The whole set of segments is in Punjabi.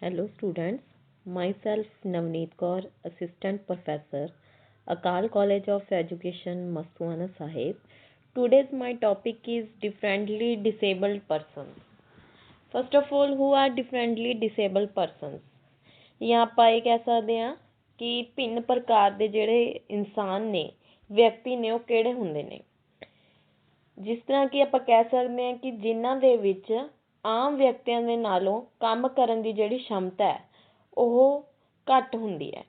Hello students, myself Navneet Kaur, Assistant Professor, Akal College of Education, Mastuana Sahib. Today's my topic is differently disabled persons. First of all, who are differently disabled persons? ਜਾਂ ਆਪਾਂ ਇਹ ਕਹਿ ਸਕਦੇ ਹਾਂ ਕਿ ਭਿੰਨ ਪ੍ਰਕਾਰ ਦੇ ਜਿਹੜੇ ਇਨਸਾਨ ਨੇ, ਵਿਅਕਤੀ ਨੇ, ਉਹ ਕਿਹੜੇ ਹੁੰਦੇ ਨੇ। ਜਿਸ ਤਰ੍ਹਾਂ ਕਿ ਆਪਾਂ ਕਹਿ ਸਕਦੇ ਹਾਂ ਕਿ ਜਿਨ੍ਹਾਂ ਦੇ ਵਿੱਚ ਆਮ ਵਿਅਕਤੀਆਂ ਦੇ ਨਾਲੋਂ ਕੰਮ ਕਰਨ ਦੀ ਜਿਹੜੀ ਸ਼ਮਤਾ ਹੈ ਉਹ ਘੱਟ ਹੁੰਦੀ ਹੈ,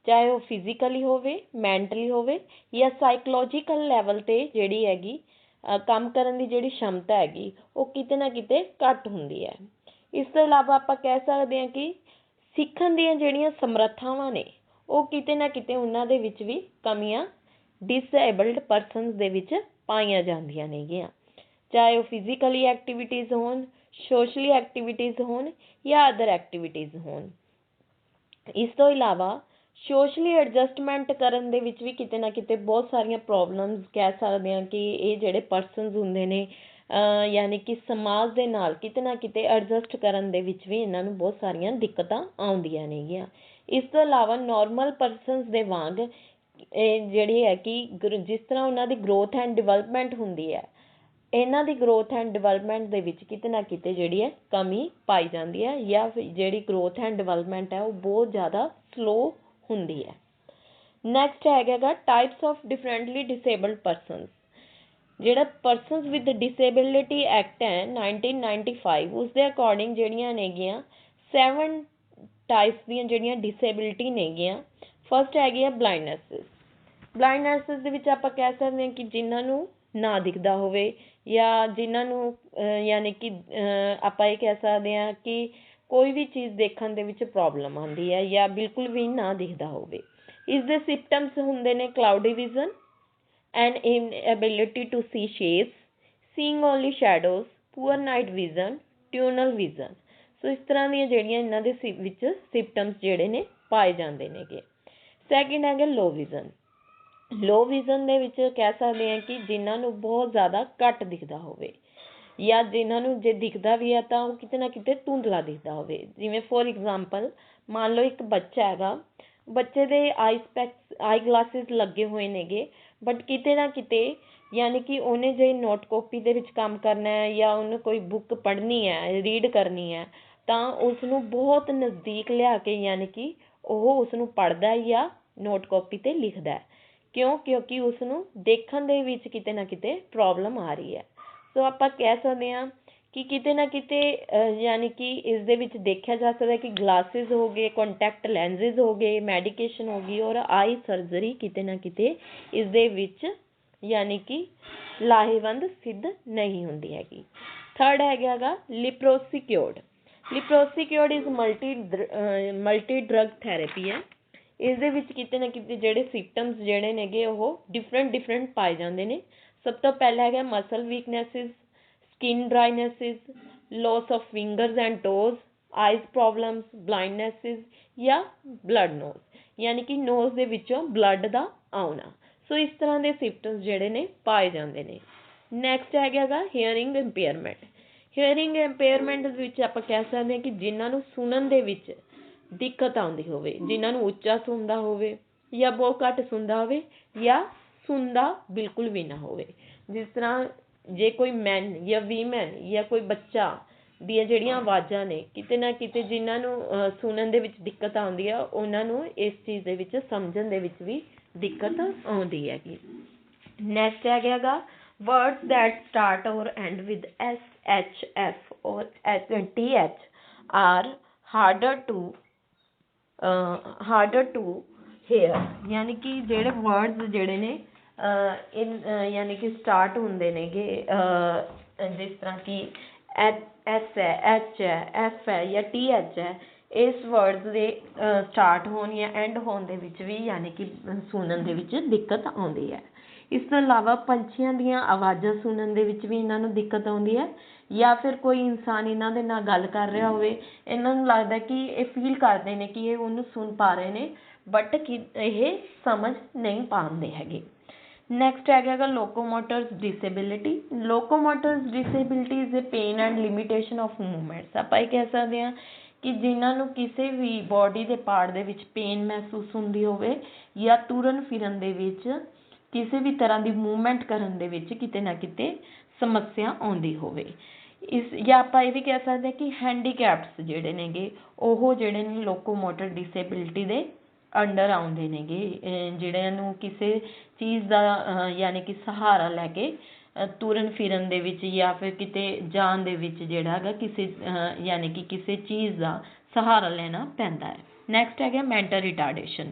ਚਾਹੇ ਉਹ ਫਿਜ਼ੀਕਲੀ ਹੋਵੇ, ਮੈਂਟਲੀ ਹੋਵੇ ਜਾਂ ਸਾਈਕੋਲੋਜੀਕਲ ਲੈਵਲ 'ਤੇ ਜਿਹੜੀ ਹੈਗੀ ਕੰਮ ਕਰਨ ਦੀ ਜਿਹੜੀ ਸ਼ਮਤਾ ਹੈਗੀ ਉਹ ਕਿਤੇ ਨਾ ਕਿਤੇ ਘੱਟ ਹੁੰਦੀ ਹੈ। ਇਸ ਤੋਂ ਇਲਾਵਾ ਆਪਾਂ ਕਹਿ ਸਕਦੇ ਹਾਂ ਕਿ ਸਿੱਖਣ ਦੀਆਂ ਜਿਹੜੀਆਂ ਸਮਰੱਥਾਵਾਂ ਨੇ ਉਹ ਕਿਤੇ ਨਾ ਕਿਤੇ ਉਹਨਾਂ ਦੇ ਵਿੱਚ ਵੀ ਕਮੀਆਂ ਡਿਸਏਬਲਡ ਪਰਸਨਸ ਦੇ ਵਿੱਚ ਪਾਈਆਂ ਜਾਂਦੀਆਂ ਨੇਗੀਆਂ, ਚਾਹੇ ਉਹ ਫਿਜ਼ੀਕਲੀ ਐਕਟੀਵਿਟੀਜ਼ ਹੋਣ, ਸੋਸ਼ਲੀ ਐਕਟੀਵਿਟੀਜ਼ ਹੋਣ ਜਾਂ ਅਦਰ ਐਕਟੀਵਿਟੀਜ਼ ਹੋਣ। ਇਸ ਤੋਂ ਇਲਾਵਾ ਸੋਸ਼ਲੀ ਐਡਜਸਟਮੈਂਟ ਕਰਨ ਦੇ ਵਿੱਚ ਵੀ ਕਿਤੇ ਨਾ ਕਿਤੇ ਬਹੁਤ ਸਾਰੀਆਂ ਪ੍ਰੋਬਲਮਸ ਕਹਿ ਸਕਦੇ ਹਾਂ ਕਿ ਇਹ ਜਿਹੜੇ ਪਰਸਨਸ ਹੁੰਦੇ ਨੇ ਯਾਨੀ ਕਿ ਸਮਾਜ ਦੇ ਨਾਲ ਕਿਤੇ ਨਾ ਕਿਤੇ ਐਡਜਸਟ ਕਰਨ ਦੇ ਵਿੱਚ ਵੀ ਇਹਨਾਂ ਨੂੰ ਬਹੁਤ ਸਾਰੀਆਂ ਦਿੱਕਤਾਂ ਆਉਂਦੀਆਂ ਨੇਗੀਆਂ। ਇਸ ਤੋਂ ਇਲਾਵਾ ਨੋਰਮਲ ਪਰਸਨਸ ਦੇ ਵਾਂਗ ਇਹ ਜਿਹੜੀ ਹੈ ਕਿ ਜਿਸ ਤਰ੍ਹਾਂ ਉਹਨਾਂ ਦੀ ਗਰੋਥ ਐਂਡ ਡਿਵੈਲਪਮੈਂਟ ਹੁੰਦੀ ਹੈ, ਇਹਨਾਂ ਦੀ ਗਰੋਥ ਐਂਡ ਡਿਵੈਲਪਮੈਂਟ ਦੇ ਵਿੱਚ ਕਿਤੇ ਨਾ ਕਿਤੇ ਜਿਹੜੀ ਹੈ ਕਮੀ ਪਾਈ ਜਾਂਦੀ ਹੈ ਜਾਂ ਜਿਹੜੀ ਗਰੋਥ ਐਂਡ ਡਿਵੈਲਪਮੈਂਟ ਹੈ ਉਹ ਬਹੁਤ ਜ਼ਿਆਦਾ ਸਲੋ ਹੁੰਦੀ ਹੈ। ਨੈਕਸਟ ਹੈਗਾ types of differently disabled persons. ਜਿਹੜਾ ਪਰਸਨਸ ਵਿਦ ਡਿਸੇਬਿਲਿਟੀ ਐਕਟ ਹੈ 1995, ਉਸ ਦੇ ਅਕੋਰਡਿੰਗ ਜਿਹੜੀਆਂ ਨੇਗੀਆਂ 7 ਟਾਈਪਸ ਦੀਆਂ ਜਿਹੜੀਆਂ ਡਿਸੇਬਿਲਿਟੀ ਨੇਗੀਆਂ। ਫਸਟ ਹੈਗੀ ਆ ਬਲਾਈਂਡਨੈਸਿਸ। ਬਲਾਈਂਡਨੈਸਿਸ ਦੇ ਵਿੱਚ ਆਪਾਂ ਕਹਿ ਸਕਦੇ ਹਾਂ ਕਿ ਜਿਨ੍ਹਾਂ ਨੂੰ ਨਾ ਦਿਖਦਾ ਹੋਵੇ ਜਾਂ ਜਿਨ੍ਹਾਂ ਨੂੰ ਯਾਨੀ ਕਿ ਆਪਾਂ ਇਹ ਕਹਿ ਸਕਦੇ ਹਾਂ ਕਿ ਕੋਈ ਵੀ ਚੀਜ਼ ਦੇਖਣ ਦੇ ਵਿੱਚ ਪ੍ਰੋਬਲਮ ਆਉਂਦੀ ਹੈ ਜਾਂ ਬਿਲਕੁਲ ਵੀ ਨਾ ਦਿਖਦਾ ਹੋਵੇ। ਇਸ ਦੇ ਸਿੰਪਟਮਸ ਹੁੰਦੇ ਨੇ cloudy vision and inability to see shapes, seeing only shadows, poor night vision, tunnel vision. So ਇਸ ਤਰ੍ਹਾਂ ਦੀਆਂ ਜਿਹੜੀਆਂ ਇਹਨਾਂ ਦੇ ਵਿੱਚ ਸਿੰਪਟਮਸ ਜਿਹੜੇ ਨੇ ਪਾਏ ਜਾਂਦੇ ਨੇਗੇ। ਸੈਕਿੰਡ ਹੈਗਾ ਲੋ ਵਿਜ਼ਨ। ਲੋ ਵਿਜ਼ਨ ਦੇ ਵਿੱਚ ਕਹਿ ਸਕਦੇ ਹਾਂ ਕਿ ਜਿਨ੍ਹਾਂ ਨੂੰ ਬਹੁਤ ਜ਼ਿਆਦਾ ਘੱਟ ਦਿਖਦਾ ਹੋਵੇ ਜਾਂ ਜਿਨ੍ਹਾਂ ਨੂੰ ਜੇ ਦਿਖਦਾ ਵੀ ਹੈ ਤਾਂ ਉਹ ਕਿਤੇ ਨਾ ਕਿਤੇ ਧੁੰਦਲਾ ਦਿਖਦਾ ਹੋਵੇ। ਜਿਵੇਂ ਫੋਰ ਐਗਜ਼ਾਮਪਲ ਮੰਨ ਲਓ ਇੱਕ ਬੱਚਾ ਹੈਗਾ, ਬੱਚੇ ਦੇ ਆਈ ਗਲਾਸਿਸ ਲੱਗੇ ਹੋਏ ਨੇਗੇ, ਬਟ ਕਿਤੇ ਨਾ ਕਿਤੇ ਯਾਨੀ ਕਿ ਉਹਨੇ ਜੇ ਨੋਟ ਕਾਪੀ ਦੇ ਵਿੱਚ ਕੰਮ ਕਰਨਾ ਹੈ ਜਾਂ ਉਹਨੂੰ ਕੋਈ ਬੁੱਕ ਪੜ੍ਹਨੀ ਹੈ, ਰੀਡ ਕਰਨੀ ਹੈ, ਤਾਂ ਉਸ ਨੂੰ ਬਹੁਤ ਨਜ਼ਦੀਕ ਲਿਆ ਕੇ ਯਾਨੀ ਕਿ ਉਹ ਉਸ ਨੂੰ ਪੜ੍ਹਦਾ ਜਾਂ ਨੋਟ ਕਾਪੀ 'ਤੇ ਲਿਖਦਾ। ਕਿਉਂਕਿ ਉਸ ਨੂੰ ਦੇਖਣ ਦੇ ਵਿੱਚ ਕਿਤੇ ਨਾ ਕਿਤੇ ਪ੍ਰੋਬਲਮ ਆ ਰਹੀ ਹੈ। ਸੋ ਆਪਾਂ ਕਹਿ ਸਕਦੇ ਹਾਂ ਕਿ ਕਿਤੇ ਨਾ ਕਿਤੇ ਯਾਨੀ ਕਿ ਇਸ ਦੇ ਵਿੱਚ ਦੇਖਿਆ ਜਾ ਸਕਦਾ ਕਿ ਗਲਾਸਿਸ ਹੋ ਗਏ, ਕੰਟੈਕਟ ਲੈਂਸਿਸ ਹੋ ਗਏ, ਮੈਡੀਕੇਸ਼ਨ ਹੋ ਗਈ ਔਰ ਆਈ ਸਰਜਰੀ ਕਿਤੇ ਨਾ ਕਿਤੇ ਇਸ ਦੇ ਵਿੱਚ ਯਾਨੀ ਕਿ ਲਾਹੇਵੰਦ ਸਿੱਧ ਨਹੀਂ ਹੁੰਦੀ ਹੈਗੀ। ਥਰਡ ਹੈਗਾ ਲਿਪਰੋਸੀਕਿਓਡ। ਲਿਪਰੋਸੀਕਿਓਡ ਇਜ਼ ਮਲਟੀ ਡਰਗ ਥੈਰੇਪੀ ਹੈ। ਇਸ ਦੇ ਵਿੱਚ ਕਿਤੇ ਨਾ ਕਿਤੇ ਜਿਹੜੇ ਸਿੰਪਟਮਸ ਜਿਹੜੇ ਨੇਗੇ ਉਹ ਡਿਫਰੈਂਟ ਪਾਏ ਜਾਂਦੇ ਨੇ। ਸਭ ਤੋਂ ਪਹਿਲਾਂ ਹੈਗਾ muscle weaknesses, skin drynesses, loss of fingers and toes, eyes problems, blindnesses ਜਾਂ ਬਲੱਡ ਨੋਜ਼ ਯਾਨੀ ਕਿ ਨੋਜ਼ ਦੇ ਵਿੱਚੋਂ ਬਲੱਡ ਦਾ ਆਉਣਾ। ਸੋ ਇਸ ਤਰ੍ਹਾਂ ਦੇ ਸਿੰਪਟਮਸ ਜਿਹੜੇ ਨੇ ਪਾਏ ਜਾਂਦੇ ਨੇ। ਨੈਕਸਟ ਹੈਗਾ ਹੀਅਰਿੰਗ ਇੰਪੇਅਰਮੈਂਟ। ਹੀਅਰਿੰਗ ਇੰਪੇਅਰਮੈਂਟ ਵਿੱਚ ਆਪਾਂ ਕਹਿ ਸਕਦੇ ਹਾਂ ਕਿ ਜਿਨ੍ਹਾਂ ਨੂੰ ਸੁਣਨ ਦੇ ਵਿੱਚ ਦਿੱਕਤ ਆਉਂਦੀ ਹੋਵੇ, ਜਿਨ੍ਹਾਂ ਨੂੰ ਉੱਚਾ ਸੁਣਦਾ ਹੋਵੇ ਜਾਂ ਬਹੁਤ ਘੱਟ ਸੁਣਦਾ ਹੋਵੇ ਜਾਂ ਸੁਣਦਾ ਬਿਲਕੁਲ ਵੀ ਨਾ ਹੋਵੇ। ਜਿਸ ਤਰ੍ਹਾਂ ਜੇ ਕੋਈ ਮੈਨ ਜਾਂ ਵੀਮੈਨ ਜਾਂ ਕੋਈ ਬੱਚਾ ਦੀਆਂ ਜਿਹੜੀਆਂ ਆਵਾਜ਼ਾਂ ਨੇ ਕਿਤੇ ਨਾ ਕਿਤੇ ਜਿਨ੍ਹਾਂ ਨੂੰ ਸੁਣਨ ਦੇ ਵਿੱਚ ਦਿੱਕਤ ਆਉਂਦੀ ਆ, ਉਹਨਾਂ ਨੂੰ ਇਸ ਚੀਜ਼ ਦੇ ਵਿੱਚ ਸਮਝਣ ਦੇ ਵਿੱਚ ਵੀ ਦਿੱਕਤ ਆਉਂਦੀ ਹੈਗੀ। ਨੈਕਸਟ ਹੈਗਾ words that start or end with SHF or TH are harder to hear। ਯਾਨੀ ਕਿ ਜਿਹੜੇ ਵਰਡਸ ਜਿਹੜੇ ਨੇ ਯਾਨੀ ਕਿ ਸਟਾਰਟ ਹੁੰਦੇ ਨੇਗੇ ਜਿਸ ਤਰ੍ਹਾਂ ਕਿ ਐਸ ਹੈ, ਐਚ ਹੈ, ਐਫ ਹੈ ਜਾਂ TH ਹੈ, ਇਸ ਵਰਡਸ ਦੇ ਸਟਾਰਟ ਹੋਣ ਜਾਂ ਐਂਡ ਹੋਣ ਦੇ ਵਿੱਚ ਵੀ ਯਾਨੀ ਕਿ ਸੁਣਨ ਦੇ ਵਿੱਚ ਦਿੱਕਤ ਆਉਂਦੀ ਹੈ। ਇਸ ਤੋਂ ਇਲਾਵਾ ਪੰਛੀਆਂ ਦੀਆਂ ਆਵਾਜ਼ਾਂ ਸੁਣਨ ਦੇ ਵਿੱਚ ਵੀ ਇਹਨਾਂ ਨੂੰ ਦਿੱਕਤ ਆਉਂਦੀ ਹੈ ਜਾਂ ਫਿਰ ਕੋਈ ਇਨਸਾਨ ਇਹਨਾਂ ਦੇ ਨਾਲ ਗੱਲ ਕਰ ਰਿਹਾ ਹੋਵੇ, ਇਹਨਾਂ ਨੂੰ ਲੱਗਦਾ ਕਿ ਇਹ ਫੀਲ ਕਰਦੇ ਨੇ ਕਿ ਇਹ ਉਹਨੂੰ ਸੁਣ ਪਾ ਰਹੇ ਨੇ, ਬਟ ਕਿ ਇਹ ਸਮਝ ਨਹੀਂ ਪਾਉਂਦੇ ਹੈਗੇ। ਨੈਕਸਟ ਹੈਗਾ locomotors disability. Locomotors disability is a pain and limitation of movements. ਆਪਾਂ ਇਹ ਕਹਿ ਸਕਦੇ ਹਾਂ ਕਿ ਜਿਨ੍ਹਾਂ ਨੂੰ ਕਿਸੇ ਵੀ ਬੋਡੀ ਦੇ ਪਾਰਟ ਦੇ ਵਿੱਚ ਪੇਨ ਮਹਿਸੂਸ ਹੁੰਦੀ ਹੋਵੇ ਜਾਂ ਤੁਰਨ ਫਿਰਨ ਦੇ ਵਿੱਚ ਕਿਸੇ ਵੀ ਤਰ੍ਹਾਂ ਦੀ ਮੂਵਮੈਂਟ ਕਰਨ ਦੇ ਵਿੱਚ ਕਿਤੇ ਨਾ ਕਿਤੇ ਸਮੱਸਿਆ ਆਉਂਦੀ ਹੋਵੇ। ਇਸ ਜਾਂ ਆਪਾਂ ਇਹ ਵੀ ਕਹਿ ਸਕਦੇ ਹਾਂ ਕਿ ਹੈਂਡੀਕੈਪਸ ਜਿਹੜੇ ਨੇਗੇ ਉਹ ਜਿਹੜੇ ਨੇ ਲੋਕੋਮੋਟਰ ਡਿਸੇਬਿਲਿਟੀ ਦੇ ਅੰਡਰ ਆਉਂਦੇ ਨੇਗੇ, ਜਿਹੜਿਆਂ ਨੂੰ ਕਿਸੇ ਚੀਜ਼ ਦਾ ਯਾਨੀ ਕਿ ਸਹਾਰਾ ਲੈ ਕੇ ਤੁਰਨ ਫਿਰਨ ਦੇ ਵਿੱਚ ਜਾਂ ਫਿਰ ਕਿਤੇ ਜਾਣ ਦੇ ਵਿੱਚ ਜਿਹੜਾ ਹੈਗਾ ਕਿਸੇ ਯਾਨੀ ਕਿ ਕਿਸੇ ਚੀਜ਼ ਦਾ ਸਹਾਰਾ ਲੈਣਾ ਪੈਂਦਾ ਹੈ। ਨੈਕਸਟ ਹੈਗਾ mental retardation.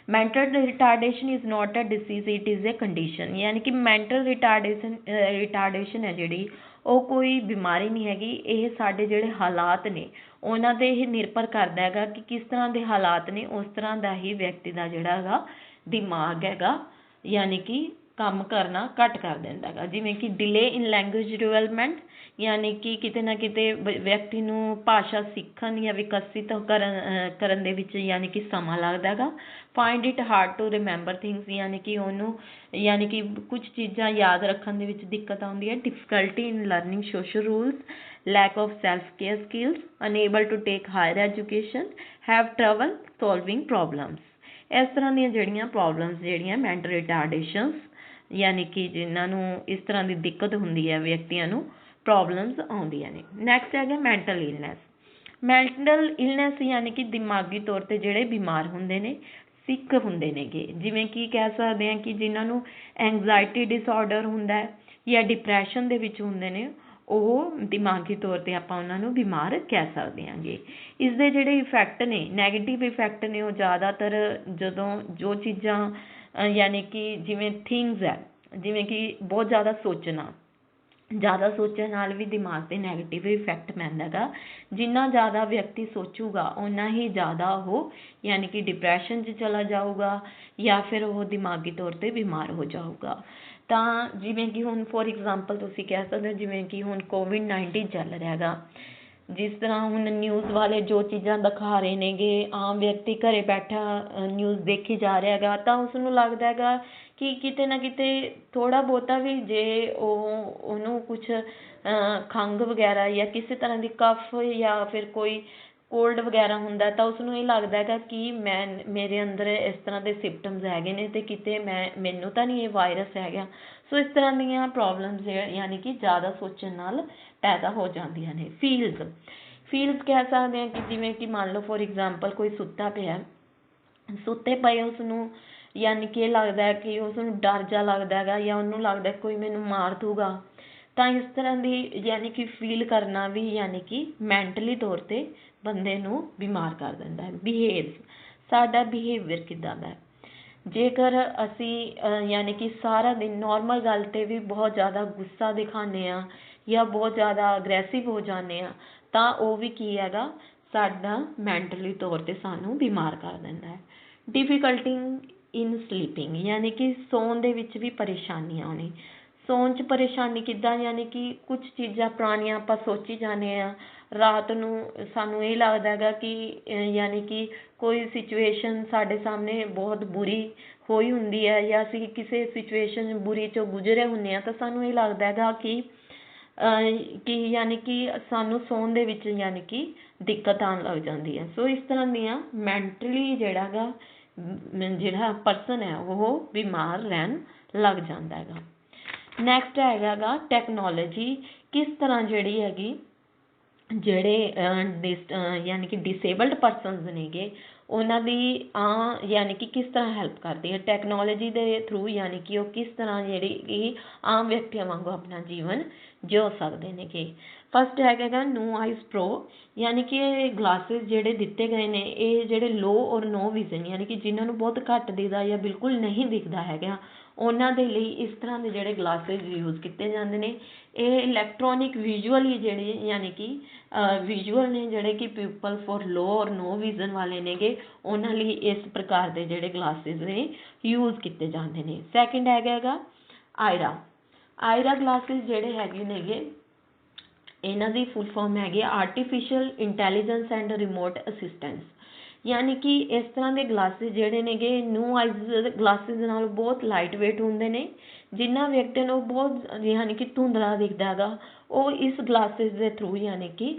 Mental retardation is not a disease, it is a condition. ਯਾਨੀ ਕਿ ਮੈਂਟਲ ਰਿਟਾਰਡੇਸ਼ਨ ਹੈ ਜਿਹੜੀ ਉਹ ਕੋਈ ਬਿਮਾਰੀ ਨਹੀਂ ਹੈਗੀ, ਇਹ ਸਾਡੇ ਜਿਹੜੇ ਹਾਲਾਤ ਨੇ ਉਹਨਾਂ 'ਤੇ ਇਹ ਨਿਰਭਰ ਕਰਦਾ ਹੈਗਾ ਕਿ ਕਿਸ ਤਰ੍ਹਾਂ ਦੇ ਹਾਲਾਤ ਨੇ ਉਸ ਤਰ੍ਹਾਂ ਦਾ ਹੀ ਵਿਅਕਤੀ ਦਾ ਜਿਹੜਾ ਹੈਗਾ ਦਿਮਾਗ ਹੈਗਾ ਯਾਨੀ ਕਿ ਕੰਮ ਕਰਨਾ ਘੱਟ ਕਰ ਦਿੰਦਾ ਹੈਗਾ। ਜਿਵੇਂ ਕਿ ਡਿਲੇ ਇਨ ਲੈਂਗੁਏਜ ਡਿਵੈਲਪਮੈਂਟ, ਯਾਨੀ ਕਿ ਕਿਤੇ ਨਾ ਕਿਤੇ ਵਿਅਕਤੀ ਨੂੰ ਭਾਸ਼ਾ ਸਿੱਖਣ ਜਾਂ ਵਿਕਸਿਤ ਕਰਨ ਦੇ ਵਿੱਚ ਯਾਨੀ ਕਿ ਸਮਾਂ ਲੱਗਦਾ ਹੈਗਾ। Find it hard to remember things, ਯਾਨੀ ਕਿ ਉਹਨੂੰ ਯਾਨੀ ਕਿ ਕੁਝ ਚੀਜ਼ਾਂ ਯਾਦ ਰੱਖਣ ਦੇ ਵਿੱਚ ਦਿੱਕਤ ਆਉਂਦੀ ਹੈ। Difficulty in learning social rules, lack of self-care skills, unable to take higher education, have trouble solving problems। ਇਸ ਤਰ੍ਹਾਂ ਦੀਆਂ ਜਿਹੜੀਆਂ ਪ੍ਰੋਬਲਮਸ ਜਿਹੜੀਆਂ ਮੈਂਟਲ ਰਿਟਾਰਡੇਸ਼ਨਸ ਯਾਨੀ ਕਿ ਜਿਨ੍ਹਾਂ ਨੂੰ ਇਸ ਤਰ੍ਹਾਂ ਦੀ ਦਿੱਕਤ ਹੁੰਦੀ ਹੈ ਵਿਅਕਤੀਆਂ ਨੂੰ ਪ੍ਰੋਬਲਮਸ ਆਉਂਦੀਆਂ ਨੇ। ਨੈਕਸਟ ਹੈਗਾ ਮੈਂਟਲ ਇਲਨੈਸ। ਮੈਂਟਲ ਇਲਨੈਸ ਯਾਨੀ ਕਿ ਦਿਮਾਗੀ ਤੌਰ 'ਤੇ ਜਿਹੜੇ ਬਿਮਾਰ ਹੁੰਦੇ ਨੇ, ਸਿੱਕ ਹੁੰਦੇ ਨੇਗੇ, ਜਿਵੇਂ ਕਿ ਕਹਿ ਸਕਦੇ ਹਾਂ ਕਿ ਜਿਨ੍ਹਾਂ ਨੂੰ ਐਂਗਜ਼ਾਇਟੀ ਡਿਸਆਰਡਰ ਹੁੰਦਾ ਹੈ ਜਾਂ ਡਿਪਰੈਸ਼ਨ ਦੇ ਵਿੱਚ ਹੁੰਦੇ ਨੇ, ਉਹ ਦਿਮਾਗੀ ਤੌਰ 'ਤੇ ਆਪਾਂ ਉਹਨਾਂ ਨੂੰ ਬਿਮਾਰ ਕਹਿ ਸਕਦੇ ਹਾਂਗੇ। ਇਸ ਦੇ ਜਿਹੜੇ ਇਫੈਕਟ ਨੇ, ਨੈਗੇਟਿਵ ਇਫੈਕਟ ਨੇ, ਉਹ ਜ਼ਿਆਦਾਤਰ ਜਦੋਂ ਜੋ ਚੀਜ਼ਾਂ ਯਾਨੀ ਕਿ ਜਿਵੇਂ ਥਿੰਗਸ ਹੈ, ਜਿਵੇਂ ਕਿ ਬਹੁਤ ਜ਼ਿਆਦਾ ਸੋਚਣ ਨਾਲ ਵੀ ਦਿਮਾਗ 'ਤੇ ਨੈਗੇਟਿਵ ਇਫੈਕਟ ਪੈਂਦਾ ਹੈਗਾ। ਜਿੰਨਾ ਜ਼ਿਆਦਾ ਵਿਅਕਤੀ ਸੋਚੂਗਾ ਓਨਾ ਹੀ ਜ਼ਿਆਦਾ ਉਹ ਯਾਨੀ ਕਿ ਡਿਪਰੈਸ਼ਨ 'ਚ ਚਲਾ ਜਾਊਗਾ ਜਾਂ ਫਿਰ ਉਹ ਦਿਮਾਗੀ ਤੌਰ 'ਤੇ ਬਿਮਾਰ ਹੋ ਜਾਊਗਾ। ਤਾਂ ਜਿਵੇਂ ਕਿ ਹੁਣ ਫੋਰ ਐਗਜ਼ਾਮਪਲ ਤੁਸੀਂ ਕਹਿ ਸਕਦੇ ਹੋ ਜਿਵੇਂ ਕਿ ਹੁਣ COVID-19 ਚੱਲ ਰਿਹਾ ਹੈਗਾ, ਜਿਸ ਤਰ੍ਹਾਂ ਹੁਣ ਨਿਊਜ਼ ਵਾਲੇ ਜੋ ਚੀਜ਼ਾਂ ਦਿਖਾ ਰਹੇ ਨੇਗੇ, ਆਮ ਵਿਅਕਤੀ ਘਰੇ ਬੈਠਾ ਨਿਊਜ਼ ਦੇਖੀ ਜਾ ਰਿਹਾ ਹੈਗਾ, ਤਾਂ ਉਸ ਨੂੰ ਲੱਗਦਾ ਹੈਗਾ ਕਿ ਕਿਤੇ ਨਾ ਕਿਤੇ ਥੋੜ੍ਹਾ ਬਹੁਤਾ ਵੀ ਜੇ ਉਹਨੂੰ ਕੁਛ ਖੰਘ ਵਗੈਰਾ ਜਾਂ ਕਿਸੇ ਤਰ੍ਹਾਂ ਦੀ ਕਫ ਜਾਂ ਫਿਰ ਕੋਈ ਕੋਲਡ ਵਗੈਰਾ ਹੁੰਦਾ ਤਾਂ ਉਸਨੂੰ ਇਹ ਲੱਗਦਾ ਹੈਗਾ ਕਿ ਮੇਰੇ ਅੰਦਰ ਇਸ ਤਰ੍ਹਾਂ ਦੇ ਸਿੰਪਟਮਸ ਹੈਗੇ ਨੇ ਅਤੇ ਕਿਤੇ ਮੈਨੂੰ ਤਾਂ ਨਹੀਂ ਇਹ ਵਾਇਰਸ ਹੈਗਾ। ਸੋ ਇਸ ਤਰ੍ਹਾਂ ਦੀਆਂ ਪ੍ਰੋਬਲਮਸ ਯਾਨੀ ਕਿ ਜ਼ਿਆਦਾ ਸੋਚਣ ਨਾਲ ਪੈਦਾ ਹੋ ਜਾਂਦੀਆਂ ਨੇ। ਫੀਲਸ ਕਹਿ ਸਕਦੇ ਹਾਂ ਕਿ ਜਿਵੇਂ ਕਿ ਮੰਨ ਲਓ ਫੋਰ ਐਗਜ਼ਾਮਪਲ ਕੋਈ ਸੁੱਤੇ ਪਏ ਉਸਨੂੰ ਯਾਨੀ ਕਿ ਇਹ ਲੱਗਦਾ ਕਿ ਉਸਨੂੰ ਡਰ ਜਿਹਾ ਲੱਗਦਾ ਹੈਗਾ ਜਾਂ ਉਹਨੂੰ ਲੱਗਦਾ ਕੋਈ ਮੈਨੂੰ ਮਾਰ ਦੂਗਾ, ਤਾਂ ਇਸ ਤਰ੍ਹਾਂ ਦੀ ਯਾਨੀ ਕਿ ਫੀਲ ਕਰਨਾ ਵੀ ਯਾਨੀ ਕਿ ਮੈਂਟਲੀ ਤੌਰ 'ਤੇ ਬੰਦੇ ਨੂੰ ਬਿਮਾਰ ਕਰ ਦਿੰਦਾ ਹੈ। ਸਾਡਾ ਬਿਹੇਵੀਅਰ ਕਿੱਦਾਂ ਦਾ ਹੈ, ਜੇਕਰ ਅਸੀਂ ਯਾਨੀ ਕਿ ਸਾਰਾ ਦਿਨ ਨੋਰਮਲ ਗੱਲ 'ਤੇ ਵੀ ਬਹੁਤ ਜ਼ਿਆਦਾ ਗੁੱਸਾ ਦਿਖਾਉਂਦੇ ਹਾਂ ਜਾਂ ਬਹੁਤ ਜ਼ਿਆਦਾ ਅਗਰੈਸਿਵ ਹੋ ਜਾਂਦੇ ਹਾਂ, ਤਾਂ ਉਹ ਵੀ ਕੀ ਹੈਗਾ ਸਾਡਾ ਮੈਂਟਲੀ ਤੌਰ 'ਤੇ ਸਾਨੂੰ ਬਿਮਾਰ ਕਰ ਦਿੰਦਾ ਹੈ। ਡਿਫੀਕਲਟੀ ਇਨ ਸਲੀਪਿੰਗ, ਯਾਨੀ ਕਿ ਸੌਣ ਦੇ ਵਿੱਚ ਵੀ ਪਰੇਸ਼ਾਨੀ ਆਉਣੀ। ਸੌਣ 'ਚ ਪਰੇਸ਼ਾਨੀ ਕਿੱਦਾਂ, ਯਾਨੀ ਕਿ ਕੁਝ ਚੀਜ਼ਾਂ ਪੁਰਾਣੀਆਂ ਆਪਾਂ ਸੋਚੀ ਜਾਂਦੇ ਹਾਂ, ਰਾਤ ਨੂੰ ਸਾਨੂੰ ਇਹ ਲੱਗਦਾ ਹੈਗਾ ਕਿ ਯਾਨੀ ਕਿ ਕੋਈ ਸਿਚੁਏਸ਼ਨ ਸਾਡੇ ਸਾਹਮਣੇ ਬਹੁਤ ਬੁਰੀ ਹੋਈ ਹੁੰਦੀ ਹੈ ਜਾਂ ਅਸੀਂ ਕਿਸੇ ਸਿਚੁਏਸ਼ਨ ਬੁਰੀ 'ਚੋਂ ਗੁਜ਼ਰੇ ਹੁੰਦੇ ਹਾਂ, ਤਾਂ ਸਾਨੂੰ ਇਹ ਲੱਗਦਾ ਹੈਗਾ ਕਿ ਯਾਨੀ ਕਿ ਸਾਨੂੰ ਸੌਣ ਦੇ ਵਿੱਚ ਯਾਨੀ ਕਿ ਦਿੱਕਤ ਆਉਣ ਲੱਗ ਜਾਂਦੀ ਹੈ। ਸੋ ਇਸ ਤਰ੍ਹਾਂ ਦੀਆਂ ਮੈਂਟਲੀ ਜਿਹੜਾ ਪਰਸਨ ਹੈ ਉਹ ਬਿਮਾਰ ਰਹਿਣ ਲੱਗ ਜਾਂਦਾ ਹੈਗਾ। ਨੈਕਸਟ ਹੈਗਾ ਗਾ ਟੈਕਨੋਲੋਜੀ, ਕਿਸ ਤਰ੍ਹਾਂ ਜਿਹੜੀ ਹੈਗੀ ਜਿਹੜੇ ਯਾਨੀ ਕਿ ਡਿਸੇਬਲਡ ਪਰਸਨਸ ਨੇਗੇ ਉਹਨਾਂ ਦੀ ਯਾਨੀ ਕਿ ਕਿਸ ਤਰ੍ਹਾਂ ਹੈਲਪ ਕਰਦੀ ਹੈ ਟੈਕਨੋਲੋਜੀ ਦੇ ਥਰੂ, ਯਾਨੀ ਕਿ ਉਹ ਕਿਸ ਤਰ੍ਹਾਂ ਜਿਹੜੀ ਕਿ ਆਮ ਵਿਅਕਤੀਆਂ ਵਾਂਗੂ ਆਪਣਾ ਜੀਵਨ ਜਿਉ ਸਕਦੇ ਨੇਗੇ। ਫਸਟ ਹੈਗਾ ਨੋ ਆਈਜ਼ ਪ੍ਰੋ, ਯਾਨੀ ਕਿ ਇਹ ਗਲਾਸਿਸ ਜਿਹੜੇ ਦਿੱਤੇ ਗਏ ਨੇ ਇਹ ਜਿਹੜੇ ਲੋ ਔਰ ਨੋ ਵਿਜ਼ਨ ਯਾਨੀ ਕਿ ਜਿਨ੍ਹਾਂ ਨੂੰ ਬਹੁਤ ਘੱਟ ਦਿਖਦਾ ਜਾਂ ਬਿਲਕੁਲ ਨਹੀਂ ਦਿਖਦਾ ਹੈਗਾ, ਉਹਨਾਂ ਦੇ ਲਈ ਇਸ ਤਰ੍ਹਾਂ ਦੇ ਜਿਹੜੇ ਗਲਾਸਿਸ ਯੂਜ਼ ਕੀਤੇ ਜਾਂਦੇ ਨੇ। ਇਹ ਇਲੈਕਟ੍ਰੋਨਿਕ ਵਿਜ਼ੂਅਲੀ ਜਿਹੜੇ ਯਾਨੀ ਕਿ ਵਿਜ਼ੂਅਲ ਨੇ ਜਿਹੜੇ ਕਿ ਪੀਪਲ ਫੋਰ ਲੋ ਔਰ ਨੋ ਵਿਜ਼ਨ ਵਾਲੇ ਨੇਗੇ ਉਹਨਾਂ ਲਈ ਇਸ ਪ੍ਰਕਾਰ ਦੇ ਜਿਹੜੇ ਗਲਾਸਿਸ ਨੇ ਯੂਜ਼ ਕੀਤੇ ਜਾਂਦੇ ਨੇ। ਸੈਕਿੰਡ ਹੈਗਾ ਆਇਰਾ ਗਲਾਸਿਸ ਜਿਹੜੇ ਹੈਗੇ ਨੇਗੇ ਇਹਨਾਂ ਦੀ ਫੁੱਲ ਫਾਰਮ ਹੈਗੀ artificial intelligence and remote assistance, ਯਾਨੀ ਕਿ ਇਸ ਤਰ੍ਹਾਂ ਦੇ ਗਲਾਸਿਸ ਜਿਹੜੇ ਨੇਗੇ ਨੋ ਆਈਜ਼ ਗਲਾਸਿਸ ਨਾਲ ਬਹੁਤ ਲਾਈਟ ਵੇਟ ਹੁੰਦੇ ਨੇ। ਜਿਨ੍ਹਾਂ ਵਿਅਕਤੀਆਂ ਨੂੰ ਬਹੁਤ ਯਾਨੀ ਕਿ ਧੁੰਦਲਾ ਦਿਖਦਾ ਹੈਗਾ ਉਹ ਇਸ ਗਲਾਸਿਸ ਦੇ ਥਰੂ ਯਾਨੀ ਕਿ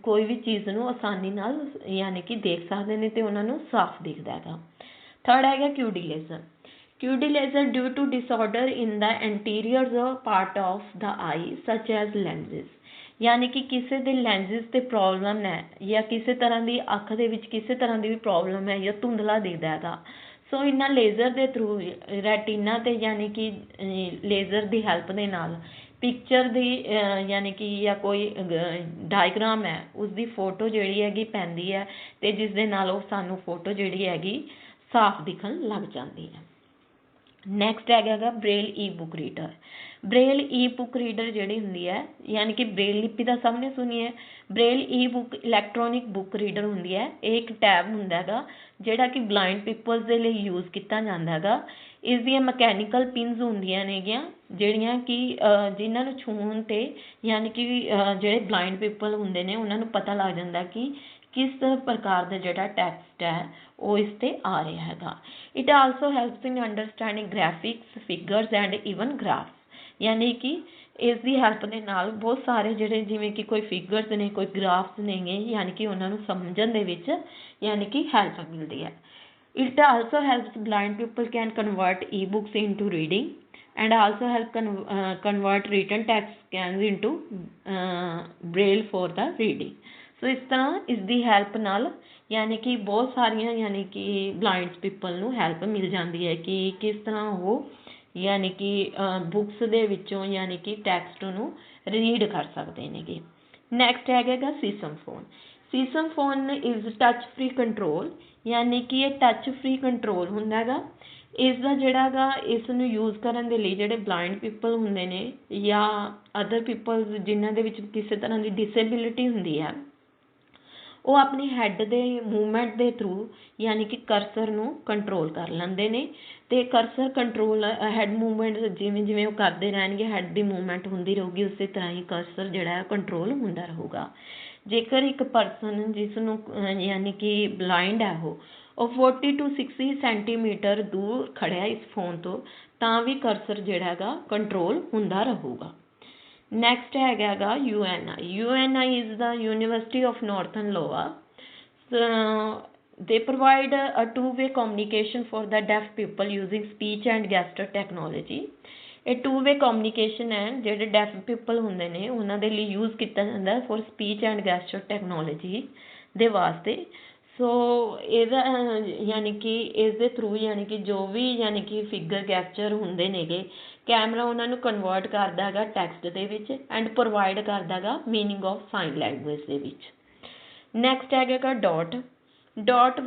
ਕੋਈ ਵੀ ਚੀਜ਼ ਨੂੰ ਆਸਾਨੀ ਨਾਲ ਯਾਨੀ ਕਿ ਦੇਖ ਸਕਦੇ ਨੇ ਤੇ ਉਹਨਾਂ ਨੂੰ ਸਾਫ਼ ਦਿਖਦਾ ਹੈਗਾ। ਥਰਡ ਹੈਗਾ QD laser. QD laser due to disorder in the anterior part of the eye such as lenses, ਯਾਨੀ ਕਿ ਕਿਸੇ ਦੇ ਲੈਂਸਿਸ ਤੇ ਪ੍ਰੋਬਲਮ ਹੈ ਜਾਂ ਕਿਸੇ ਤਰ੍ਹਾਂ ਦੀ ਅੱਖ ਦੇ ਵਿੱਚ ਕਿਸੇ ਤਰ੍ਹਾਂ ਦੀ ਵੀ ਪ੍ਰੋਬਲਮ ਹੈ ਜਾਂ ਧੁੰਦਲਾ ਦਿਖਦਾ ਹੈਗਾ, ਸੋ ਇਹਨਾਂ ਲੇਜ਼ਰ ਦੇ ਥਰੂ ਰੈਟੀਨਾ ਤੇ ਯਾਨੀ ਕਿ ਲੇਜ਼ਰ ਦੀ ਹੈਲਪ ਦੇ ਨਾਲ ਪਿਕਚਰ ਦੀ ਯਾਨੀ ਕਿ ਜਾਂ ਕੋਈ ਡਾਇਗਰਾਮ ਹੈ ਉਸਦੀ ਫੋਟੋ ਜਿਹੜੀ ਹੈਗੀ ਪੈਂਦੀ ਹੈ ਤੇ ਜਿਸ ਦੇ ਨਾਲ ਉਹ ਸਾਨੂੰ ਫੋਟੋ ਜਿਹੜੀ ਹੈਗੀ ਸਾਫ਼ ਦਿਖਣ ਲੱਗ ਜਾਂਦੀ ਹੈ। ਨੈਕਸਟ ਹੈਗਾ ਬ੍ਰੇਲ ਈ ਬੁੱਕ ਰੀਡਰ। ਬ੍ਰੇਲ ਈ ਬੁੱਕ ਰੀਡਰ ਜਿਹੜੀ ਹੁੰਦੀ ਹੈ ਯਾਨੀ ਕਿ ਬ੍ਰੇਲ ਲਿਪੀ ਦਾ ਸਭ ਨੇ ਸੁਣੀ ਹੈ। ਬ੍ਰੇਲ ਈ ਬੁੱਕ ਇਲੈਕਟ੍ਰੋਨਿਕ ਬੁੱਕ ਰੀਡਰ ਹੁੰਦੀ ਹੈ। ਇਹ ਇੱਕ ਟੈਬ ਹੁੰਦਾ ਹੈਗਾ ਜਿਹੜਾ ਕਿ ਬਲਾਈਂਡ ਪੀਪਲਸ ਦੇ ਲਈ ਯੂਜ਼ ਕੀਤਾ ਜਾਂਦਾ ਹੈਗਾ। ਇਸ ਦੀਆਂ ਮਕੈਨੀਕਲ ਪਿੰਸ ਹੁੰਦੀਆਂ ਨੇਗੀਆਂ ਜਿਹੜੀਆਂ ਕਿ ਜਿਨ੍ਹਾਂ ਨੂੰ ਛੂਹਣ ਤੇ ਯਾਨੀ ਕਿ ਜਿਹੜੇ ਬਲਾਈਂਡ ਪੀਪਲ ਹੁੰਦੇ ਨੇ ਉਹਨਾਂ ਨੂੰ ਪਤਾ ਲੱਗ ਜਾਂਦਾ ਕਿ ਕਿਸ ਪ੍ਰਕਾਰ ਦਾ ਜਿਹੜਾ ਟੈਕਸਟ ਹੈ ਉਹ ਇਸ ਤੇ ਆ ਰਿਹਾ ਹੈਗਾ। It also helps in understanding graphics, figures and even graphs, ਯਾਨੀ ਕਿ ਇਸ ਦੀ ਹੈਲਪ ਦੇ ਨਾਲ ਬਹੁਤ ਸਾਰੇ ਜਿਹੜੇ ਜਿਵੇਂ ਕਿ ਕੋਈ ਫਿਗਰਸ ਨੇ ਕੋਈ ਗ੍ਰਾਫਸ ਨੇਗੇ ਯਾਨੀ ਕਿ ਉਹਨਾਂ ਨੂੰ ਸਮਝਣ ਦੇ ਵਿੱਚ ਯਾਨੀ ਕਿ ਹੈਲਪ ਮਿਲਦੀ ਹੈ। It also helps blind people can convert e books into reading and also help convert written text scans into braille for the reading। ਸੋ ਇਸ ਤਰ੍ਹਾਂ ਇਸ ਦੀ ਹੈਲਪ ਨਾਲ ਯਾਨੀ ਕਿ ਬਹੁਤ ਸਾਰੀਆਂ ਯਾਨੀ ਕਿ ਬਲਾਈਂਡ ਪੀਪਲ ਨੂੰ ਹੈਲਪ ਮਿਲ ਜਾਂਦੀ ਹੈ ਕਿ ਕਿਸ ਤਰ੍ਹਾਂ ਉਹ ਯਾਨੀ ਕਿ ਬੁੱਕਸ ਦੇ ਵਿੱਚੋਂ ਯਾਨੀ ਕਿ ਟੈਕਸਟ ਨੂੰ ਰੀਡ ਕਰ ਸਕਦੇ ਨੇਗੇ। ਨੈਕਸਟ ਹੈਗਾ Sesame phone. Sesame phone is touch free control, ਯਾਨੀ ਕਿ ਇਹ ਟੱਚ ਫ੍ਰੀ ਕੰਟਰੋਲ ਹੁੰਦਾ ਹੈਗਾ। ਇਸ ਦਾ ਜਿਹੜਾ ਹੈਗਾ ਇਸ ਨੂੰ ਯੂਜ਼ ਕਰਨ ਦੇ ਲਈ ਜਿਹੜੇ ਬਲਾਈਂਡ ਪੀਪਲ ਹੁੰਦੇ ਨੇ ਜਾਂ ਅਦਰ ਪੀਪਲ ਜਿਨ੍ਹਾਂ ਦੇ ਵਿੱਚ ਕਿਸੇ ਤਰ੍ਹਾਂ ਦੀ ਡਿਸੇਬਿਲਿਟੀ ਹੁੰਦੀ ਹੈ ਉਹ ਆਪਣੀ ਹੈਡ ਦੇ ਮੂਵਮੈਂਟ ਦੇ ਥਰੂ ਯਾਨੀ ਕਿ ਕਰਸਰ ਨੂੰ ਕੰਟਰੋਲ ਕਰ ਲੈਂਦੇ ਨੇ ਤੇ ਕਰਸਰ ਕੰਟਰੋਲ ਹੈਡ ਮੂਵਮੈਂਟ ਜਿਵੇਂ ਜਿਵੇਂ ਉਹ ਕਰਦੇ ਰਹਿਣਗੇ ਹੈਡ ਦੀ ਮੂਵਮੈਂਟ ਹੁੰਦੀ ਰਹੂਗੀ ਉਸੇ ਤਰ੍ਹਾਂ ਹੀ ਕਰਸਰ ਜਿਹੜਾ ਹੈ ਕੰਟਰੋਲ ਹੁੰਦਾ ਰਹੂਗਾ। ਜੇਕਰ ਇੱਕ ਪਰਸਨ ਜਿਸ ਨੂੰ ਯਾਨੀ ਕਿ ਬਲਾਈਂਡ ਹੈ ਉਹ 40 to 60 ਸੈਂਟੀਮੀਟਰ ਦੂਰ ਖੜਿਆ ਇਸ ਫੋਨ ਤੋਂ ਤਾਂ ਵੀ ਕਰਸਰ ਜਿਹੜਾ ਹੈਗਾ ਕੰਟਰੋਲ ਹੁੰਦਾ ਰਹੂਗਾ। ਨੈਕਸਟ ਹੈਗਾ UNI। UNI is the University of Northern Iowa। They provide a two-way communication for the deaf people using speech and gesture technology। ਇਹ two-way communication ਹੈ ਜਿਹੜੇ ਡੈਫ ਪੀਪਲ ਹੁੰਦੇ ਨੇ ਉਹਨਾਂ ਦੇ ਲਈ ਯੂਜ਼ ਕੀਤਾ ਜਾਂਦਾ for speech and gesture technology ਦੇ ਵਾਸਤੇ। ਸੋ ਇਹਦਾ ਯਾਨੀ ਕਿ ਇਸ ਦੇ ਥਰੂ ਯਾਨੀ ਕਿ ਜੋ ਵੀ ਯਾਨੀ ਕਿ ਫਿਗਰ ਕੈਪਚਰ ਹੁੰਦੇ ਨੇਗੇ ਕੈਮਰਾ ਉਹਨਾਂ ਨੂੰ ਕਨਵਰਟ ਕਰਦਾ ਹੈਗਾ ਟੈਕਸਟ ਦੇ ਵਿੱਚ ਐਂਡ ਪ੍ਰੋਵਾਈਡ ਕਰਦਾ ਹੈਗਾ ਮੀਨਿੰਗ ਆਫ ਸਾਈਨ ਲੈਂਗੁਏਜ ਦੇ ਵਿੱਚ। ਨੈਕਸਟ ਹੈਗਾ Dot. Dot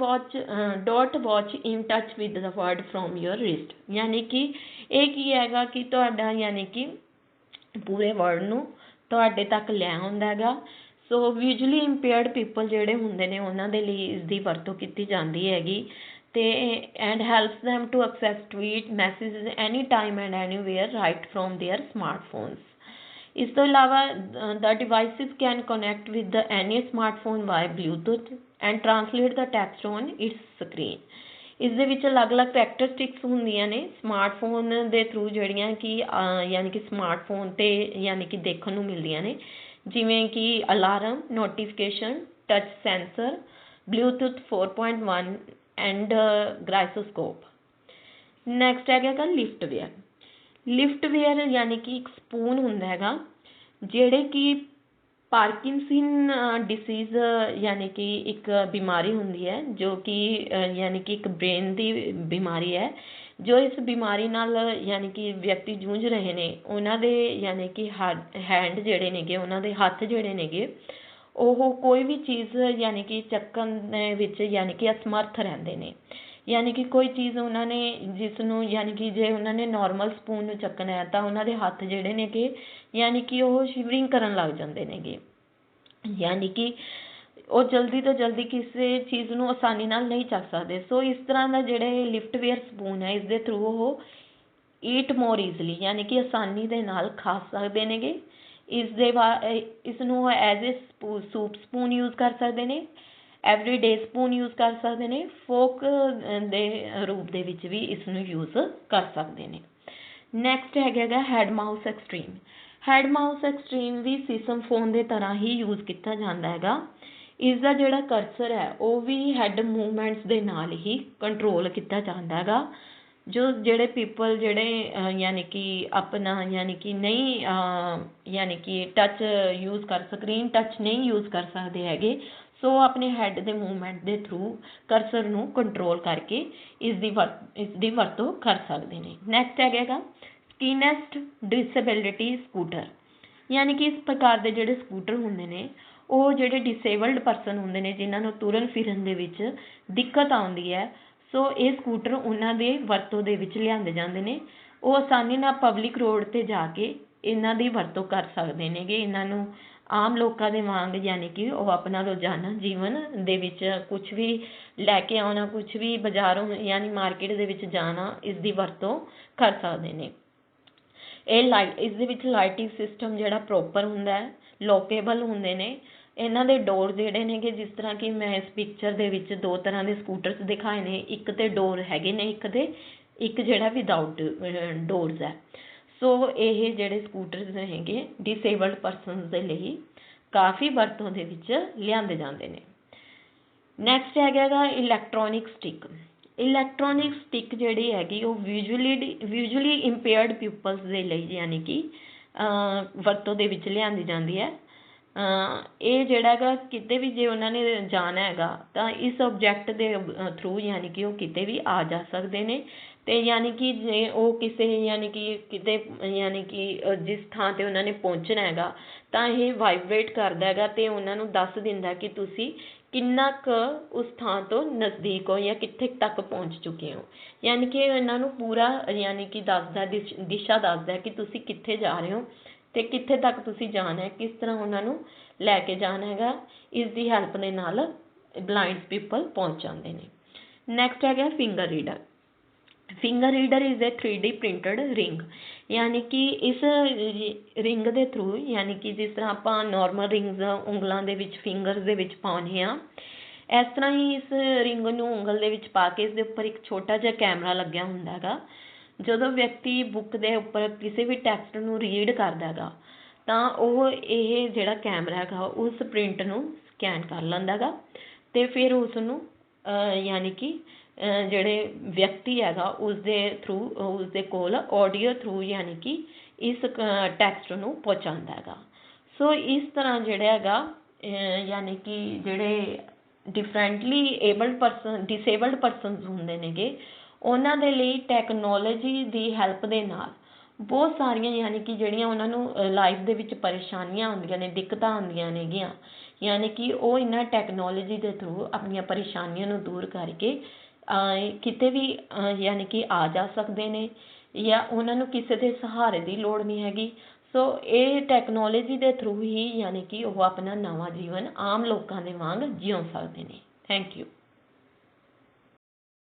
watch in touch with the world from your wrist, ਯਾਨੀ ਕਿ ਇਹ ਕੀ ਹੈਗਾ ਕਿ ਤੁਹਾਡਾ ਯਾਨੀ ਕਿ ਪੂਰੇ ਵਰਡ ਨੂੰ ਤੁਹਾਡੇ ਤੱਕ ਲੈ ਆਉਂਦਾ ਹੈਗਾ। ਸੋ ਵਿਜ਼ੂਅਲੀ ਇੰਪੇਅਰਡ ਪੀਪਲ ਜਿਹੜੇ ਹੁੰਦੇ ਨੇ ਉਹਨਾਂ ਦੇ ਲਈ ਇਸ ਦੀ ਵਰਤੋਂ ਕੀਤੀ ਜਾਂਦੀ ਹੈਗੀ ਤੇ and helps them to access tweet messages any time and anywhere right from their smartphones। ਇਸ ਤੋਂ ਇਲਾਵਾ the devices can connect with the any smartphone by bluetooth and translate the text on its screen। ਇਸ ਦੇ ਵਿੱਚ ਅਲੱਗ-ਅਲੱਗ ਕਰੈਕਟਰਿਸਟਿਕਸ ਹੁੰਦੀਆਂ ਨੇ ਸਮਾਰਟਫੋਨ ਦੇ ਥਰੂ ਜਿਹੜੀਆਂ ਕਿ ਯਾਨੀ ਕਿ ਸਮਾਰਟਫੋਨ ਤੇ ਯਾਨੀ ਕਿ ਦੇਖਣ ਨੂੰ ਮਿਲਦੀਆਂ ਨੇ ਜਿਵੇਂ ਕਿ alarm, notification, touch sensor, Bluetooth 4.1 and gyroscope. Next ਹੈਗਾ ਲਿਫਟਵੇਅਰ। ਲਿਫਟਵੇਅਰ ਯਾਨੀ ਕਿ ਇੱਕ ਸਪੂਨ ਹੁੰਦਾ ਹੈਗਾ ਜਿਹੜੇ ਕਿ ਪਾਰਕਿੰਸਨ ਡਿਸੀਜ਼ ਯਾਨੀ ਕਿ ਇੱਕ ਬਿਮਾਰੀ ਹੁੰਦੀ ਹੈ ਜੋ ਕਿ ਯਾਨੀ ਕਿ ਇੱਕ ਬ੍ਰੇਨ ਦੀ ਬਿਮਾਰੀ ਹੈ ਜੋ ਇਸ ਬਿਮਾਰੀ ਨਾਲ ਯਾਨੀ ਕਿ ਵਿਅਕਤੀ ਜੂਝ ਰਹੇ ਨੇ ਉਹਨਾਂ ਦੇ ਯਾਨੀ ਕਿ ਹੈਂਡ ਜਿਹੜੇ ਨੇਗੇ ਉਹਨਾਂ ਦੇ ਹੱਥ ਜਿਹੜੇ ਨੇਗੇ ਉਹ ਕੋਈ ਵੀ ਚੀਜ਼ ਯਾਨੀ ਕਿ ਚੱਕਣ ਦੇ ਵਿੱਚ ਯਾਨੀ ਕਿ ਅਸਮਰਥ ਰਹਿੰਦੇ ਨੇ। ਯਾਨੀ ਕਿ ਕੋਈ ਚੀਜ਼ ਉਹਨਾਂ ਨੇ ਜਿਸ ਨੂੰ ਯਾਨੀ ਕਿ ਜੇ ਉਹਨਾਂ ਨੇ ਨੋਰਮਲ ਸਪੂਨ ਨੂੰ ਚੱਕਣਾ ਹੈ ਤਾਂ ਉਹਨਾਂ ਦੇ ਹੱਥ ਜਿਹੜੇ ਨੇਗੇ ਯਾਨੀ ਕਿ ਉਹ ਸ਼ਿਵਰਿੰਗ ਕਰਨ ਲੱਗ ਜਾਂਦੇ ਨੇਗੇ ਯਾਨੀ ਕਿ ਉਹ ਜਲਦੀ ਤੋਂ ਜਲਦੀ ਕਿਸੇ ਚੀਜ਼ ਨੂੰ ਆਸਾਨੀ ਨਾਲ ਨਹੀਂ ਚੱਕ ਸਕਦੇ। ਸੋ ਇਸ ਤਰ੍ਹਾਂ ਦਾ ਜਿਹੜੇ ਲਿਫਟਵੇਅਰ ਸਪੂਨ ਹੈ ਇਸ ਦੇ ਥਰੂ ਉਹ ਈਟ ਮੋਰ ਈਜ਼ਲੀ ਯਾਨੀ ਕਿ ਆਸਾਨੀ ਦੇ ਨਾਲ ਖਾ ਸਕਦੇ ਨੇਗੇ। ਇਸ ਨੂੰ as a soup spoon use ਕਰ ਸਕਦੇ ਨੇ, ਐਵਰੀਡੇ ਸਪੂਨ ਯੂਜ਼ ਕਰ ਸਕਦੇ ਨੇ, ਫੋਕ ਦੇ ਰੂਪ ਦੇ ਵਿੱਚ ਵੀ ਇਸ ਨੂੰ ਯੂਜ਼ ਕਰ ਸਕਦੇ ਨੇ। ਨੈਕਸਟ ਹੈਗਾ head mouse extreme. Head mouse extreme ਵੀ ਸਿਸਮ ਫੋਨ ਦੇ ਤਰ੍ਹਾਂ ਹੀ ਯੂਜ਼ ਕੀਤਾ ਜਾਂਦਾ ਹੈਗਾ। ਇਸ ਦਾ ਜਿਹੜਾ ਕਰਸਰ ਹੈ ਉਹ ਵੀ ਹੈਡ ਮੂਵਮੈਂਟਸ ਦੇ ਨਾਲ ਹੀ ਕੰਟਰੋਲ ਕੀਤਾ ਜਾਂਦਾ ਹੈਗਾ। ਜੋ ਜਿਹੜੇ ਪੀਪਲ ਜਿਹੜੇ ਯਾਨੀ ਕਿ ਆਪਣਾ ਯਾਨੀ ਕਿ ਨਹੀਂ ਯਾਨੀ ਕਿ ਟੱਚ ਯੂਜ਼ ਸਕਰੀਨ ਟੱਚ ਨਹੀਂ ਯੂਜ਼ ਕਰ ਸਕਦੇ ਹੈਗੇ, ਸੋ ਆਪਣੇ ਹੈਡ ਦੇ ਮੂਵਮੈਂਟ ਦੇ ਥਰੂ ਕਰਸਰ ਨੂੰ ਕੰਟਰੋਲ ਕਰਕੇ ਇਸ ਦੀ ਵਰਤੋਂ ਕਰ ਸਕਦੇ ਨੇ। ਨੈਕਸਟ ਹੈਗਾ ਸਕੀਨੈਸਟ ਡਿਸੇਬਿਲਿਟੀ ਸਕੂਟਰ, ਯਾਨੀ ਕਿ ਇਸ ਪ੍ਰਕਾਰ ਦੇ ਜਿਹੜੇ ਸਕੂਟਰ ਹੁੰਦੇ ਨੇ ਉਹ ਜਿਹੜੇ ਡਿਸੇਬਲਡ ਪਰਸਨ ਹੁੰਦੇ ਨੇ, ਜਿਨ੍ਹਾਂ ਨੂੰ ਤੁਰਨ ਫਿਰਨ ਦੇ ਵਿੱਚ ਦਿੱਕਤ ਆਉਂਦੀ ਹੈ, ਸੋ ਇਹ ਸਕੂਟਰ ਉਹਨਾਂ ਦੇ ਵਰਤੋਂ ਦੇ ਵਿੱਚ ਲਿਆਂਦੇ ਜਾਂਦੇ ਨੇ। ਉਹ ਆਸਾਨੀ ਨਾਲ ਪਬਲਿਕ ਰੋਡ 'ਤੇ ਜਾ ਕੇ ਇਹਨਾਂ ਦੀ ਵਰਤੋਂ ਕਰ ਸਕਦੇ ਨੇਗੇ। ਇਹਨਾਂ ਨੂੰ ਆਮ ਲੋਕਾਂ ਦੇ ਵਾਂਗ ਯਾਨੀ ਕਿ ਉਹ ਆਪਣਾ ਰੋਜ਼ਾਨਾ ਜੀਵਨ ਦੇ ਵਿੱਚ ਕੁਛ ਵੀ ਲੈ ਕੇ ਆਉਣਾ, ਕੁਛ ਵੀ ਬਾਜ਼ਾਰੋਂ ਯਾਨੀ ਮਾਰਕੀਟ ਦੇ ਵਿੱਚ ਜਾਣਾ, ਇਸ ਦੀ ਵਰਤੋਂ ਕਰ ਸਕਦੇ ਨੇ। ਇਸ ਦੇ ਵਿੱਚ ਲਾਈਟਿੰਗ ਸਿਸਟਮ ਜਿਹੜਾ ਪ੍ਰੋਪਰ ਹੁੰਦਾ ਹੈ, ਲੋਕੇਬਲ ਹੁੰਦੇ ਨੇ। ਇਹਨਾਂ ਦੇ ਡੋਰ ਜਿਹੜੇ ਨੇਗੇ, ਜਿਸ ਤਰ੍ਹਾਂ ਕਿ ਮੈਂ ਇਸ ਪਿਕਚਰ ਦੇ ਵਿੱਚ ਦੋ ਤਰ੍ਹਾਂ ਦੇ ਸਕੂਟਰਸ ਦਿਖਾਏ ਨੇ, ਇੱਕ ਤੇ ਡੋਰ ਹੈਗੇ ਨੇ, ਇੱਕ ਜਿਹੜਾ ਵਿਦਆਊਟ ਡੋਰਸ ਹੈ। ਸੋ ਇਹ ਜਿਹੜੇ ਸਕੂਟਰਸ ਹੈਗੇ ਡਿਸੇਬਲਡ ਪਰਸਨਸ ਦੇ ਲਈ ਕਾਫੀ ਵਰਤੋਂ ਦੇ ਵਿੱਚ ਲਿਆਂਦੇ ਜਾਂਦੇ ਨੇ। ਨੈਕਸਟ ਹੈਗਾ ਇਲੈਕਟ੍ਰੋਨਿਕ ਸਟਿਕ। ਇਲੈਕਟ੍ਰੋਨਿਕ ਸਟਿਕ ਜਿਹੜੀ ਹੈਗੀ ਉਹ ਵਿਜ਼ੂਅਲੀ ਇੰਪੇਅਰਡ ਪੀਪਲਸ ਦੇ ਲਈ ਯਾਨੀ ਕਿ ਵਰਤੋਂ ਦੇ ਵਿੱਚ ਲਿਆਂਦੀ ਜਾਂਦੀ ਹੈ। ਇਹ ਜਿਹੜਾ ਹੈਗਾ ਕਿਤੇ ਵੀ ਜੇ ਉਹਨਾਂ ਨੇ ਜਾਣਾ ਹੈਗਾ ਤਾਂ ਇਸ ਆਬਜੈਕਟ ਦੇ ਥਰੂ ਯਾਨੀ ਕਿ ਉਹ ਕਿਤੇ ਵੀ ਆ ਜਾ ਸਕਦੇ ਨੇ। ਅਤੇ ਯਾਨੀ ਕਿ ਜੇ ਉਹ ਕਿਸੇ ਯਾਨੀ ਕਿ ਕਿਤੇ ਯਾਨੀ ਕਿ ਜਿਸ ਥਾਂ 'ਤੇ ਉਹਨਾਂ ਨੇ ਪਹੁੰਚਣਾ ਹੈਗਾ ਤਾਂ ਇਹ ਵਾਈਬਰੇਟ ਕਰਦਾ ਹੈਗਾ ਅਤੇ ਉਹਨਾਂ ਨੂੰ ਦੱਸ ਦਿੰਦਾ ਕਿ ਤੁਸੀਂ ਕਿੰਨਾ ਕੁ ਉਸ ਥਾਂ ਤੋਂ ਨਜ਼ਦੀਕ ਹੋ ਜਾਂ ਕਿੱਥੇ ਤੱਕ ਪਹੁੰਚ ਚੁੱਕੇ ਹੋ। ਯਾਨੀ ਕਿ ਇਹਨਾਂ ਨੂੰ ਪੂਰਾ ਯਾਨੀ ਕਿ ਦੱਸਦਾ, ਦਿਸ਼ਾ ਦੱਸਦਾ ਕਿ ਤੁਸੀਂ ਕਿੱਥੇ ਜਾ ਰਹੇ ਹੋ ਅਤੇ ਕਿੱਥੇ ਤੱਕ ਤੁਸੀਂ ਜਾਣਾ ਹੈ, ਕਿਸ ਤਰ੍ਹਾਂ ਉਹਨਾਂ ਨੂੰ ਲੈ ਕੇ ਜਾਣਾ ਹੈਗਾ। ਇਸ ਦੀ ਹੈਲਪ ਦੇ ਨਾਲ ਬਲਾਈਂਡ ਪੀਪਲ ਪਹੁੰਚ ਜਾਂਦੇ ਨੇ। ਨੈਕਸਟ ਹੈਗਾ finger reader. Finger reader is a 3D printed ring, ਯਾਨੀ ਕਿ ਇਸ ਰਿੰਗ ਦੇ ਥਰੂ ਯਾਨੀ ਕਿ ਜਿਸ ਤਰ੍ਹਾਂ ਆਪਾਂ ਨੋਰਮਲ ਰਿੰਗਸ ਉਂਗਲਾਂ ਦੇ ਵਿੱਚ ਫਿੰਗਰਸ ਦੇ ਵਿੱਚ ਪਾਉਂਦੇ ਹਾਂ, ਇਸ ਤਰ੍ਹਾਂ ਹੀ ਇਸ ਰਿੰਗ ਨੂੰ ਉਂਗਲ ਦੇ ਵਿੱਚ ਪਾ ਕੇ ਇਸ ਦੇ ਉੱਪਰ ਇੱਕ ਛੋਟਾ ਜਿਹਾ ਕੈਮਰਾ ਲੱਗਿਆ ਹੁੰਦਾ ਹੈਗਾ। ਜਦੋਂ ਵਿਅਕਤੀ ਬੁੱਕ ਦੇ ਉੱਪਰ ਕਿਸੇ ਵੀ ਟੈਕਸਟ ਨੂੰ ਰੀਡ ਕਰਦਾ ਹੈਗਾ ਤਾਂ ਉਹ ਇਹ ਜਿਹੜਾ ਕੈਮਰਾ ਹੈਗਾ ਉਸ ਪ੍ਰਿੰਟ ਨੂੰ ਸਕੈਨ ਕਰ ਲੈਂਦਾ ਹੈਗਾ ਅਤੇ ਫਿਰ ਉਸ ਨੂੰ ਯਾਨੀ ਕਿ ਜਿਹੜੇ ਵਿਅਕਤੀ ਹੈਗਾ ਉਸਦੇ ਥਰੂ ਉਸਦੇ ਕੋਲ ਆਡੀਓ ਥਰੂ ਯਾਨੀ ਕਿ ਇਸ ਟੈਕਸਟ ਨੂੰ ਪਹੁੰਚਾਉਂਦਾ ਹੈਗਾ। ਸੋ ਇਸ ਤਰ੍ਹਾਂ ਜਿਹੜਾ ਹੈਗਾ ਯਾਨੀ ਕਿ ਜਿਹੜੇ ਡਿਸੇਬਲਡ ਪਰਸਨਸ ਹੁੰਦੇ ਨੇਗੇ, ਉਹਨਾਂ ਦੇ ਲਈ ਟੈਕਨੋਲੋਜੀ ਦੀ ਹੈਲਪ ਦੇ ਨਾਲ ਬਹੁਤ ਸਾਰੀਆਂ ਯਾਨੀ ਕਿ ਜਿਹੜੀਆਂ ਉਹਨਾਂ ਨੂੰ ਲਾਈਫ ਦੇ ਵਿੱਚ ਪਰੇਸ਼ਾਨੀਆਂ ਆਉਂਦੀਆਂ ਨੇ, ਦਿੱਕਤਾਂ ਆਉਂਦੀਆਂ ਨੇਗੀਆਂ, ਯਾਨੀ ਕਿ ਉਹ ਇਹਨਾਂ ਟੈਕਨੋਲੋਜੀ ਦੇ ਥਰੂ ਆਪਣੀਆਂ ਪਰੇਸ਼ਾਨੀਆਂ ਨੂੰ ਦੂਰ ਕਰਕੇ ਕਿਤੇ ਵੀ ਯਾਨੀ ਕਿ ਆ ਜਾ ਸਕਦੇ ਨੇ ਜਾਂ ਉਹਨਾਂ ਨੂੰ ਕਿਸੇ ਦੇ ਸਹਾਰੇ ਦੀ ਲੋੜ ਨਹੀਂ ਹੈਗੀ। ਸੋ ਇਹ ਟੈਕਨੋਲੋਜੀ ਦੇ ਥਰੂ ਹੀ ਯਾਨੀ ਕਿ ਉਹ ਆਪਣਾ ਨਵਾਂ ਜੀਵਨ ਆਮ ਲੋਕਾਂ ਦੇ ਵਾਂਗ ਜਿਉ ਸਕਦੇ ਨੇ। Thank you.